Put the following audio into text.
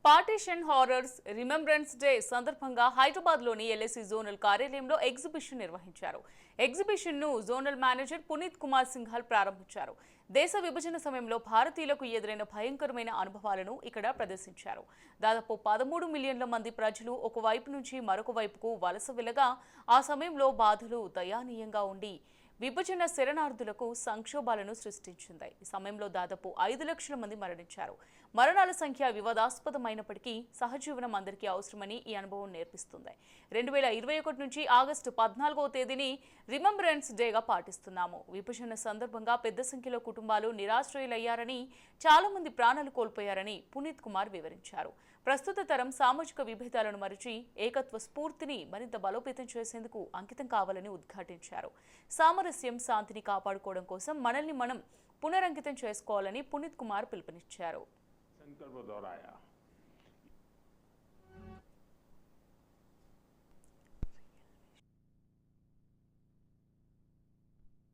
Partition horrors remembrance day సందర్భంగా హైదరాబాద్లోని LIC zonal కార్యాలయంలో ఎగ్జిబిషన్ నిర్వహించారు. ఎగ్జిబిషన్ను జోనల్ మేనేజర్ పునీత్ కుమార్ సింఘాల్ ప్రారంభించారు. దేశ విభజన సమయంలో భారతీయులకు ఎదురైన భయంకరమైన అనుభవాలను ఇక్కడ ప్రదర్శించారు. దాదాపు 13 మిలియన్ల మంది ప్రజలు ఒకవైపు నుంచి మరొక వైపుకు వలస వెళ్లగా ఆ సమయంలో బాధలు దయానీయంగా ఉండి విభజన శరణార్థులకు సంక్షోభాలను సృష్టించింది. ఈ సమయంలో దాదాపు 5 లక్షల మంది మరణించారు. మరణాల సంఖ్య వివాదాస్పదమైనప్పటికీ సహజీవనం అందరికీ అవసరమని ఈ అనుభవం నేర్పిస్తుంది. 2021 నుంచి ఆగస్టు 14వ తేదీని రిమెంబరెన్స్ డేగా పాటిస్తున్నాము. విభజన సందర్భంగా పెద్ద సంఖ్యలో కుటుంబాలు నిరాశ్రయులయ్యారని, చాలా మంది ప్రాణాలు కోల్పోయారని పునీత్ కుమార్ వివరించారు. ప్రస్తుత తరం సామాజిక విభేదాలను మరిచి ఏకత్వ స్ఫూర్తిని మరింత బలోపేతం చేసేందుకు అంకితం కావాలని ఉద్ఘాటించారు. సామరస్యం, శాంతిని కాపాడుకోవడం కోసం మనల్ని మనం పునరంకితం చేసుకోవాలని పునీత్ కుమార్ పిలుపునిచ్చారు.